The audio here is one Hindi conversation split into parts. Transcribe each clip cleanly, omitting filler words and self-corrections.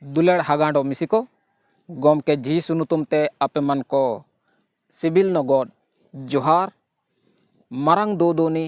दुलड़ हागांडो मिसिको गोमके जीसु नुतुमते आपे मन को सिबिल नो गॉड जोहार मारंग दोदोनी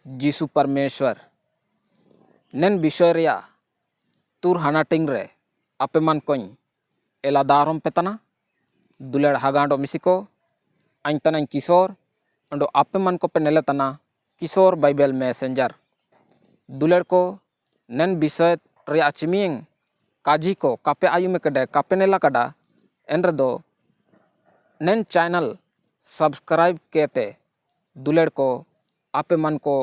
जीसु परमेश्वर नेन विषय रिया तुर हानाटिंग रे आपे मन कोई एलादारम पेतना दुलड़ हागांडो मिसिको आइंतनाइन किशोर अंडो आपे मन को पे नेलेतना किशोर बाइबल मैसेंजर दुलड़ को नेन विषय रिया चिमिंग काजी को कापे आयु में कड़े कापे नेला कड़ा एनरदो नेन चैनल सब्सक्राइब केते दुलड़ को आपे मन को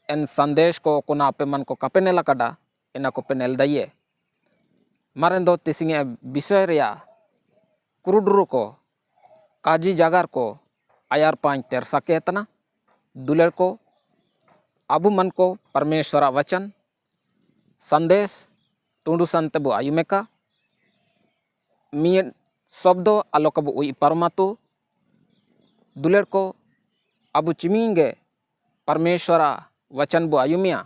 एन संदेश को कोना आपे मन को कापे नेला कड़ा एना को पे नेल दइए मारें दो तिसिंगे विषय रिया कुरुडरू को काजी जागार को आयार पांच तेरसा केतना दुलड़ को अबु मन को परमेश्वर वचन संदेश टुंडू संते बु आयु मेका मियन शब्दो आलोक बु उई परमातु दुलड़ को अबु चिमिंगे परमेश्वर वचन बु आयुमिया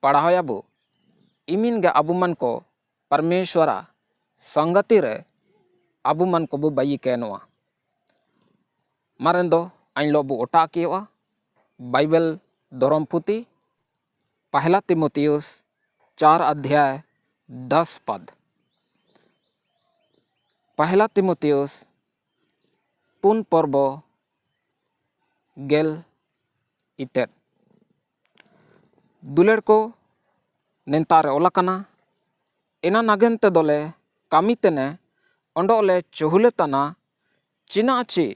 पढ़ाया बु इमिन गे अबु मन को परमेश्वर संगति रे अबु मन को बु बई केनवा मारें दो आइन लो बु ओटा किवा बाइबल धर्म पुती पहला तिमोथियुस 4 अध्याय 10 पद पहला तिमोथियुस पुन पर्बो गेल इतेट दुलड़ को नेंतारे ओलाकना एना नागेंते दोले कामितेने ओंडोले चहुले तना चिनाची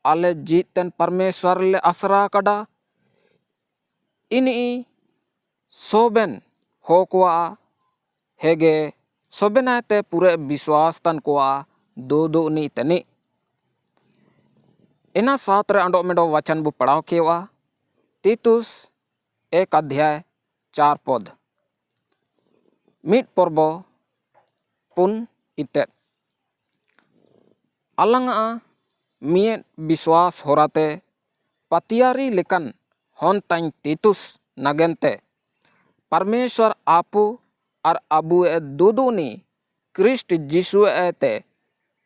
आले जीतन परमेश्वर ले आसरा कड़ा इनी सोबेन होकवा हेगे सोबेनाते पूरे विश्वास तन कोआ दो दो नी तनी इना सात रे अंडो मेडो वचन बु पढ़ाव केवा तीतुस 1 अध्याय 4 पद मिट पर्बो पुन इतेट अलंगा मियet विश्वास होराते पतियारी लेकन होन ताइन तीतुस नगेंते परमेश्वर आपु और अबु ए दुदुनी क्रिस्ट जीसु एते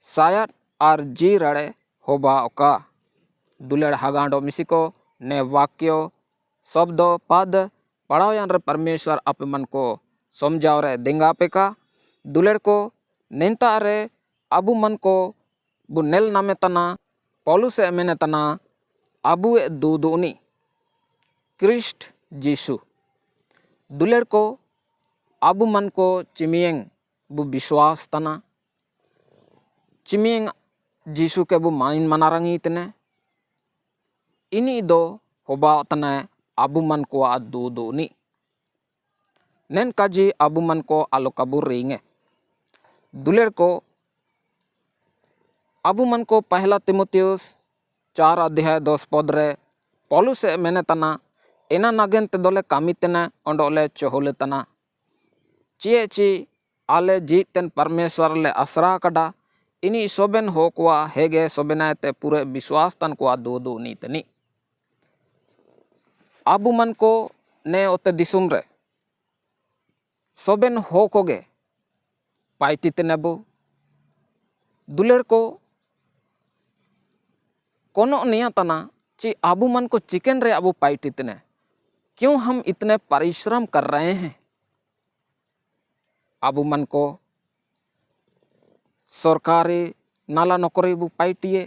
सायत और जी रड़े होबा ओका दुलड़ हागांडो मिसिको ने वाक्यो शब्दो पद पढ़ाओ रे परमेश्वर आपे मन को समझाओ रे देंगा पे का दुलड़ को नेंता रे अबु मन को बु नेल नामे तना पौलुस ए मेने तना अबु ए दुदुनी क्रिस्ट जीसु दुलड़ को अबु मन को चिमियंग बु विश्वास तना चिमियंग जीसु के बु माइन मनारंगी तने इनी दो होबा तना अबु मन को दुदुनी नेन काजी अबु मन को आलोकबु रिंगे दुलड़ को अबु मन को पहला तिमोथियुस 4 अध्याय 10 पद रे पौलुस ए मेने तना एना नागेंते दोले कामितेना ओंडोले चहुले तना चिए आले जीतन परमेश्वर ले आसरा कड़ा इनी सोबेन होकवा हेगे सोबेनाते पूरे विश्वास तन को दो दो नी तनी अबु मन को ने ओते दिसुम रे सोबेन होकोगे पाइटी तनेबु दुलड़ को कोनो निया तना ची अबु मन को चिकन रे अबु पाइटी तने क्यों हम इतने परिश्रम कर रहे हैं अबु मन को सरकारी नाला नौकरी बु पाइटिए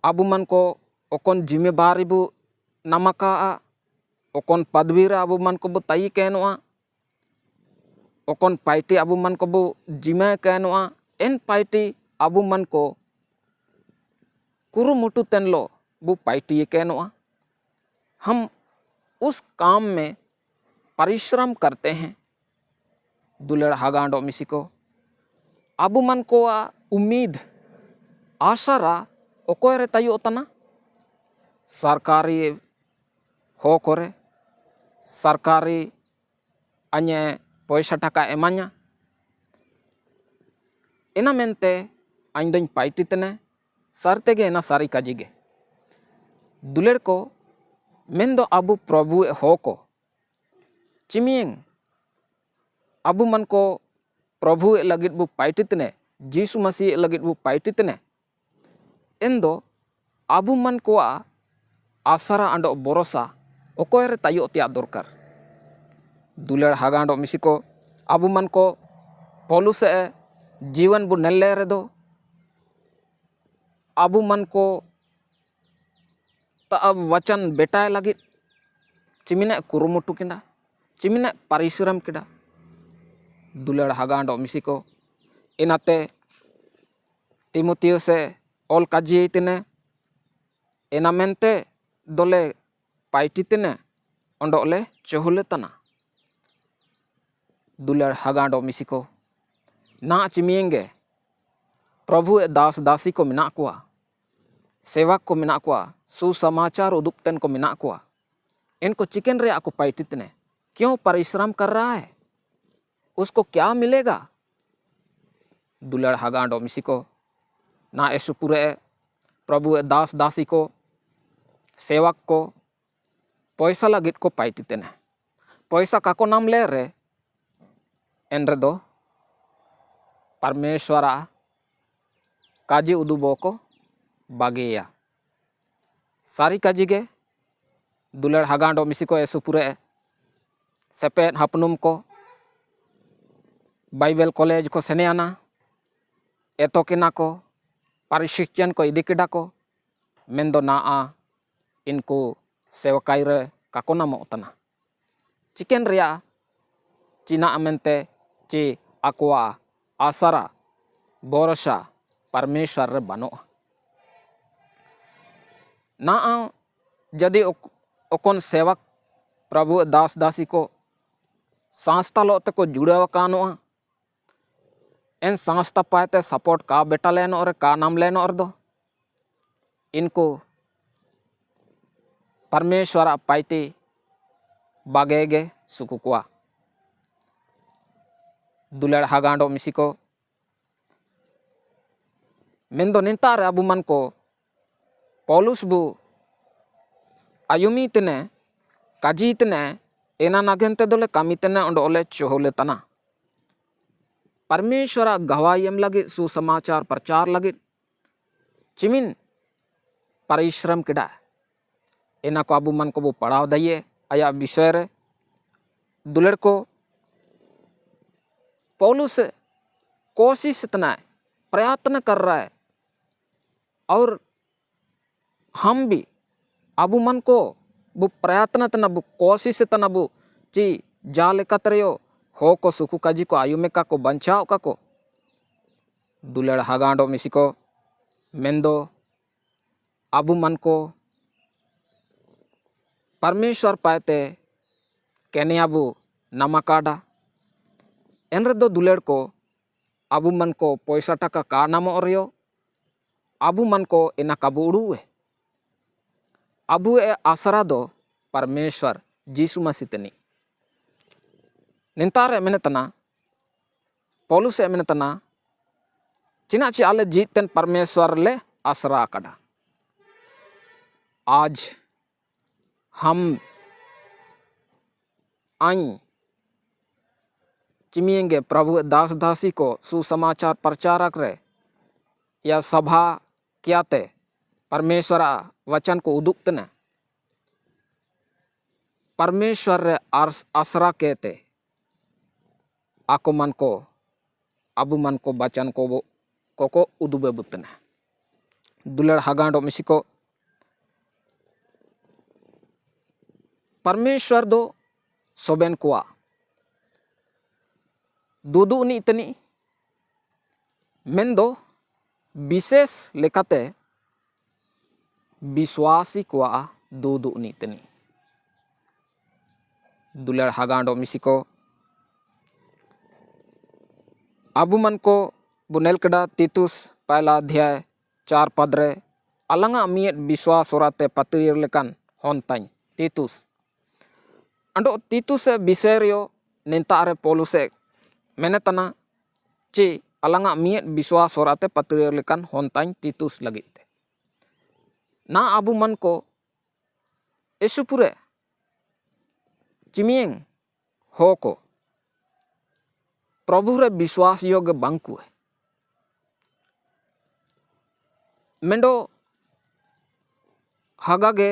अबु मन को ओकन जिम्मेदारी बु नमका ओकन पदवी रे अबु मन को बु तई केनवा ओकन पाइटी अबु मन को बु जिमे केनवा एन पाइटी अबु मन को कुरुमुटु तेनलो बु पाइटी केनवा हम उस काम में परिश्रम करते हैं दुलड़ हागांडो मिसिको अबु मन को उम्मीद आशरा ओकोरे तयो तना सरकारी हो करे सरकारी अन्य पैसा टका एमान्या एना मेनते आइन पाइटी तने सरते गे एना सारी काजिगे दुलड़ को मेंदो अबु प्रभु हो को चिमियंग अबु मन को प्रभु ए लगित बु पाइटितने जीसु मसीह लगित बु पाइटितने एंदो आबु मन को आसरा अंडो बरोसा ओकोयरे तायो त्या दरकार दुलेर हागांडो मिसिको आबु मन को पौलुस जीवन बु नेल्ले रेदो आबु मन को अब वचन बेटाय लगित चिमिने कुरुमुटु किना चिमिने परिश्रम किना दुलेर हागांडो मिसिको इनाते तिमुथियुस ऑल काजी तिने एनामेंते दोले पाइटी तिने ओंडोले चहुले तना दुलेर हागांडो मिसिको ना चिमियेंगे प्रभु दास दासी को मिना कुआ सेवक को मिना कुआ सुसमाचार उदुपतन को मिना कुआ इनको चिकन रे आपको पाइटितने क्यों परिश्रम कर रहा है उसको क्या मिलेगा दुलेर हागांडो मिसिको ना एसुपुरे प्रभु दास दासी को सेवक को पैसा लगित को पाइटितने पैसा काको नाम ले रे एनरे दो परमेश्वरा काजी उदुबो को बागेया सारी काजी के दुलेर हागांडो मिसिको एसुपुरे सेपेट हपनुम को बाइबल कॉलेज को सेनेयाना एतोकिना को परिशिक्षण को इदिकिडा को मेंदो ना इनको सेवकाई रे काको नामो तना चिकन रिया चिना मेंते ची आकुआ आसरा बोरसा परमेश्वर रे बनो ना यदि ओकोन सेवक प्रभु दास दासी को संस्था लो को जुड़े कानोआ एन संस्था पाते सपोर्ट का बेटा लेनो और का नाम लेनो और दो इनको परमेश्वर पाइटी बागेगे सुकुकुआ दुलेर हागांडो मिसिको मेंदो निंतार अबु मन को पौलुस बु आयुमी तने काजी तने एना नागेंते दोले कामी तने ओंडोले चोहोले तना परमेश्वर गवायम लगे सुसमाचार प्रचार लगे चिमिन परिश्रम किडा एना को अबु मन को बु पढ़ाव दइए आया विषय रे दुलेर को पौलुस कोशिश इतना प्रयत्न कर रहा है और हम भी अबु मन को बु प्रयत्न तना बु कोशिश तना बु ची जाले कतरेयो हो को सुकु काजी को आयुमे का को बंचाओ का को दुलेर हागांडो मिसिको मेंदो अबु मन को परमेश्वर पाते केने अबु नमकाडा एनरे दो दुलेर को अबु मन को पैसा टका का नाम ओरियो अबु मन को एना काबू उड़ुए अबु ए आसरा दो परमेश्वर जीसु मसीह तनी निंतार मेनेतना पौलुस मेनेतना चिना ची आले जीतन परमेश्वर ले आसरा कड़ा आज हम आई चिमियेंगे प्रभु दास दासी को सुसमाचार प्रचारक रे या सभा क्या ते परमेश्वर वचन को उदुक्तने परमेश्वर रे आसरा कहते आको मन को अबु मन को वचन को उदुबे बुतने दुलेर हागांडो मिसिको परमेश्वर दो सोबेन कुआ दुदु नि इतनी मेन दो विशेष लेकाते विश्वासी कुआ दुदु नि इतनी दुलेर हागांडो मिसिको अबु मन को बुनेल कड़ा तीतुस पहला अध्याय 4 पद रे अलंगा मियत विश्वास ओराते पतिर लेकान होनताई तीतुस अंडो तीतुस विषय रियो निंतारे पौलुसे मेने तना ची अलंगा मियत विश्वास ओराते पतिर लेकान होनताई तीतुस लगिते ना अबु मन को एसुपुरे चिमियंग हो को प्रभु रे विश्वास योग्य बांकु है मेंडो हागागे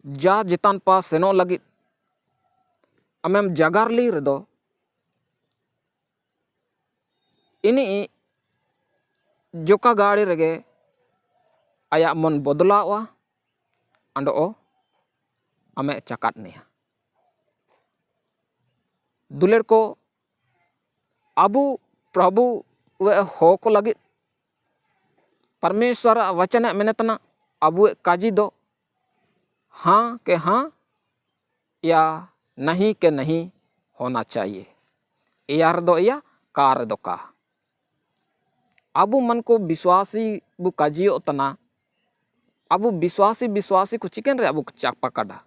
जा जितान पा सेनो लगी अमेम जगारली रेदो इनी जोका गाड़ी रेगे आया मन बदलावा अंडो अमे चकाट निया दुलेर को अबु प्रभु वे हो को लगी परमेश्वर वचन मेनेतना अबु काजी दो हाँ के हाँ या नहीं के नहीं होना चाहिए यार दो या कार दो का अबु मन को विश्वासी बु काजियो तना अबु विश्वासी को चिकन रे अबु चापा काडा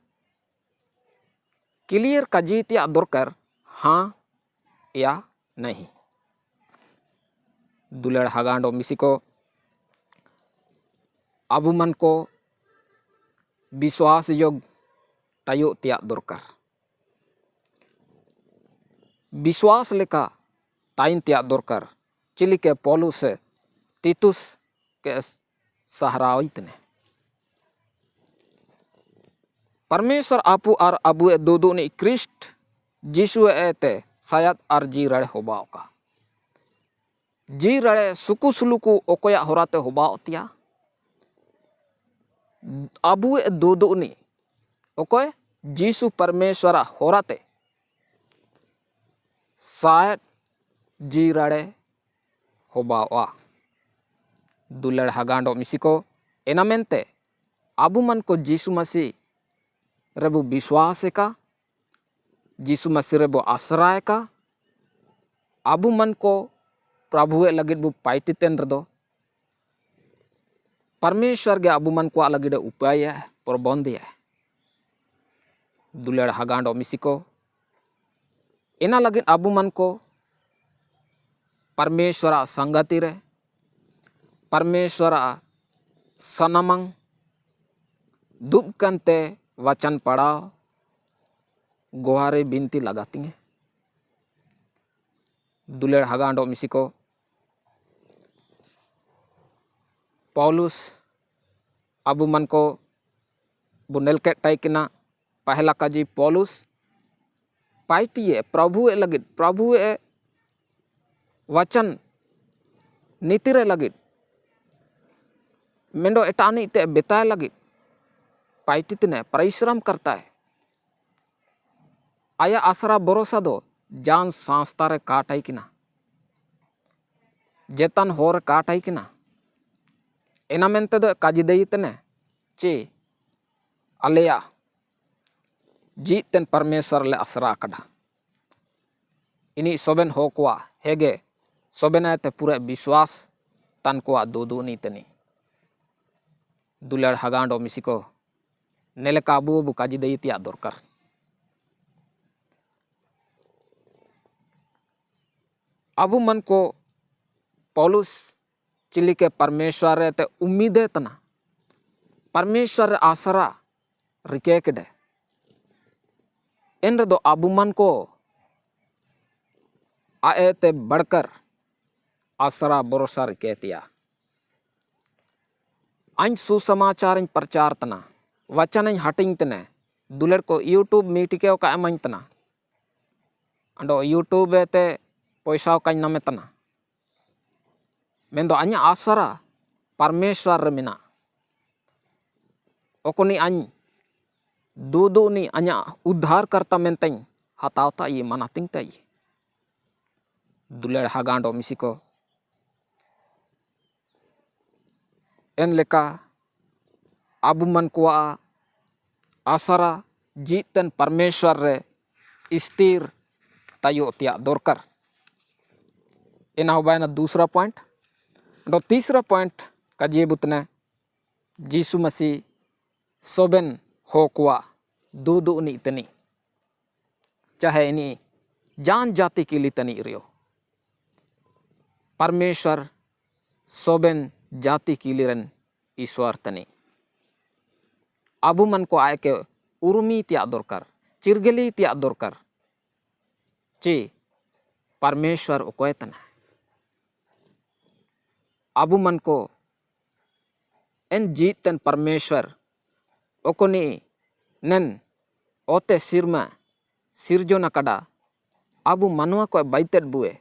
क्लियर काजी तिया दरकार हाँ या नहीं दुलेड़ हागांडो मिसी को अबु मन को विश्वास योग तायो तिया दरकार विश्वास लेका ताइन तिया दरकार चिली के पौलुस से तीतुस के सहारावित ने परमेश्वर आपू और अबु दो ने क्रिस्ट जीशु एते शायद और जी रड़े होबाओ का जी रड़े सुकु सुलुकु ओकोया होराते होबाओ तिया अबु दो ने ओकोय जीशु परमेश्वर होराते शायद जी रड़े होबाओ दुलड़ हागांडो मिसिको एनामेंते अबु मन को जीशु मसीह रेबु विश्वास का जीसु मसीह रेबु आश्रय का अबु मन को प्रभु लगिद बु पाइटितेन रदो परमेश्वर के अबु मन को लगिद उपाय है प्रबंध है दुलेड़ हागांडो मिसिको इना लगिद अबु मन को परमेश्वर संगति रे परमेश्वर सनमंग दुब कंते वचन पढ़ाओ गुहारे बिनती लगाती हैं दुलेड़ हागांडो मिसिको पौलुस अबु मन को बुनेल के टाइकिना पहला काजी पौलुस पाइटिए प्रभु लगिद प्रभु वचन नीति रे लगिद मेंडो एटानी ते बेताय लगिद पाइटितने परिश्रम करता है आया आसरा भरोसा दो जान सांस्ता रे काट आई किना जेतन होर काट आई किना एना मेनते दो काजी देइतने चे अलेया जीतन परमेश्वर ले आसरा कड़ा इनी सोबेन हो कुआ हेगे सोबेनाते पूरे विश्वास तन कुआ दो नीतनी दुलेड़ हागांडो मिसिको नेले काबू बुकाजी दई तिया दरकार अबु मन को पौलुस चिली के परमेश्वर ते उम्मीदे तना परमेश्वर आसरा रिके केडे इन दो अबु मन को आए ते बढ़कर आसरा भरोसा रिके तिया अं सुसमाचार प्रचार तना वचन हटिंग तने दुलेर को यूट्यूब मीटिके का एमाइन तना अंडो यूट्यूब ते पैसा का नमे तना मेंदो अन्य आसरा परमेश्वर रे मेना ओकोनी अं दो नी अन्य उद्धार करता मेनते हतावता ये मनातिंग तई दुलेर हागांडो मिसिको एन लेका अबु मन को आसरा जीतन परमेश्वर रे स्थिर तायो तिया दरकार इना होबायना दूसरा पॉइंट दो तीसरा पॉइंट का बुतने जीसु मसीह सोबेन हो कुआ दो नी तनी चाहे इनी जान जाति के लिए तनी रियो परमेश्वर सोबेन जाति के लिए ईश्वर तनी अबु मन को आय के उर्मी तिया दरकार चिरगली तिया दरकार चे परमेश्वर ओकोय तना अबु मन को एन जीतन परमेश्वर ओकोनी नेन ओते सिरमा सिरजोना kada abu manua ko baitet bue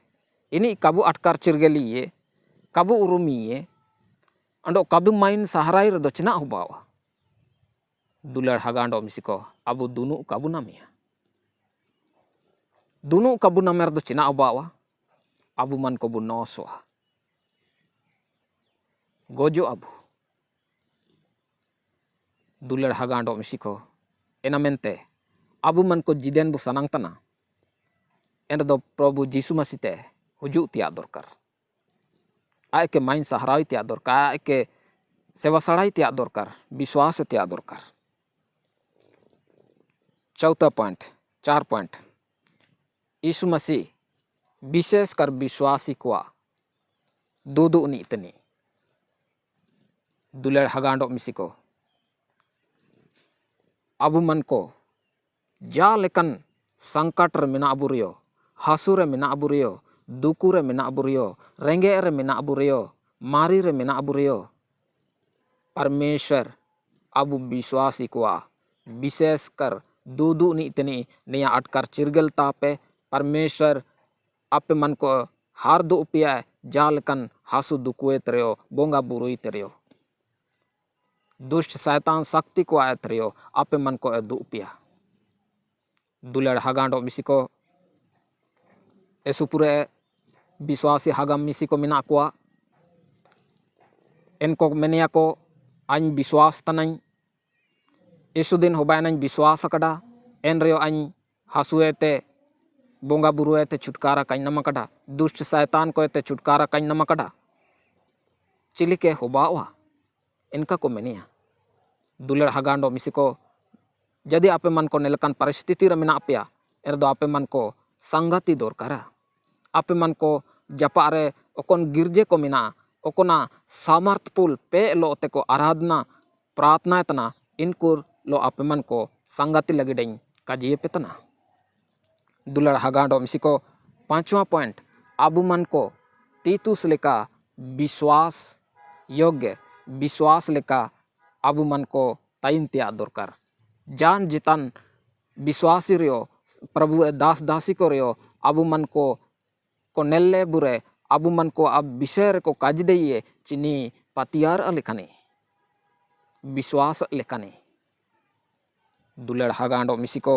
ini kabu atkar cirgeli ye kabu urumi ye ando kabu main saharai do cina hubawa dular hagando misiko abu dunu kabu namia dunu kabu namer do cina hubawa abu man ko bu noswa gojo abu dular hagando misiko enamente abu man ko jiden bu sanang tana endo do प्रभु जीसु मसीह ते हुजू तिया दरकार आय के माइन सहाराई तिया दरकार आय के सेवा सड़ाई तिया दरकार विश्वास तिया दरकार चौथा पॉइंट 4 पॉइंट यीशु मसीह विशेष कर विश्वासी को दूदू नी इतनी दुलड़ हगांडो मिसिको अबु मन को जा लेकन संकट रे मेना अबुरियो हासुरे मेना अबुरियो दुकुरे मेना अबुरियो रेंगे रे मेना अबुरियो मारी रे मेना अबुरियो परमेश्वर अबु विश्वासी को विशेष कर दूदू नी इतनी निया अटकर चिरगल तापे परमेश्वर आपे मन को हार दो उपिया जालकन हासु दुकुए तरियो बोंगा बुरुई तरियो दुष्ट शैतान शक्ति को आय तरियो आपे मन को दु उपिया दुलड़ हगांडो मिसिको एसुपुरे विश्वासी हगम मिसिको मिना को इनको मेनिया को अñ विश्वास तनाñ एसु दिन होबायनाñ विश्वास कड़ा एन रियो अñ हासुएते बोंगा बुरुएते छुटकारा काñ नमा कड़ा दुष्ट शैतान को एते छुटकारा काñ नमा कड़ा चिलिके होबावा इनका को मेनिया दुलड़ हगांडो मिसिको जदि आपे मन को नेलकन परिस्थिति रे मेना पेया एर दो आपे मन को संगति दरकारा आपे मन को जपा रे ओकन गिरजे को मिना ओकोना सामर्थपुल पे लो ते को आराधना प्रार्थना तना इनको लो आपे मन को संगति लगी डें काजिए पे तना दुलड़ हगांडो मिसिको 5वां पॉइंट अबु मन को तीतुस लेका विश्वास योग्य विश्वास लेका अबु मन को ताइन तिया दरकार जान जितान विश्वासी रियो प्रभु दास दासी को रियो अबु मन को नेल्ले बुरे अबु मन को अब विषय को काज दइए चिनी पतियार लेखाने विश्वास लेखाने दुलड़ हगांडो मिसिको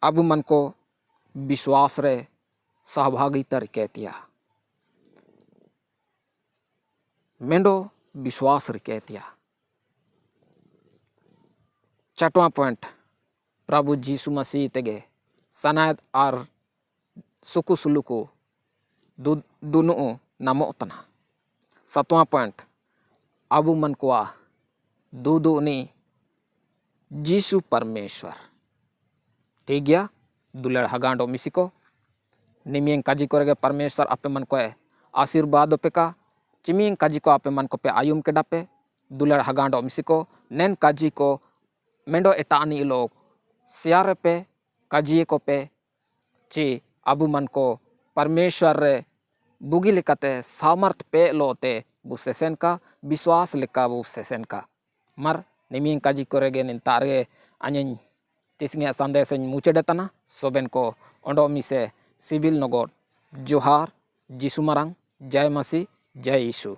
अबु मन को विश्वास रे सहभागिता रिकेतिया मेंडो विश्वास रिकेतिया 4वां पॉइंट प्रभु जीसु मसीह तेगे सनायत आर सुकु सुलुकु दुनु नामो तना 7वां पॉइंट अबु मन को दूदू नी जीसु परमेश्वर ठीक गया दुलड़ हगांडो मिसिको निमियं काजी कोरेगे परमेश्वर आपे मन को आशीर्वाद पे का चिमियं काजी को आपे मन को पे आयुम के डापे दुलड़ हगांडो मिसिको नेन काजी को मेंडो एटानी लोग सियारे पे काजिए को पे ची अबु मन को परमेश्वर रे बुगी लेकाते सामर्थ पे लोते बु सेसेन का विश्वास लेका बु सेसेन का मर निमियं काजी कोरेगे निंतारे अñeñ तिसंगे संदेश मुचेडे तना सोबेन को ओंडो मिसे सिविल नगोर जोहार जीसु मरांग जय मसीह जय यीशु।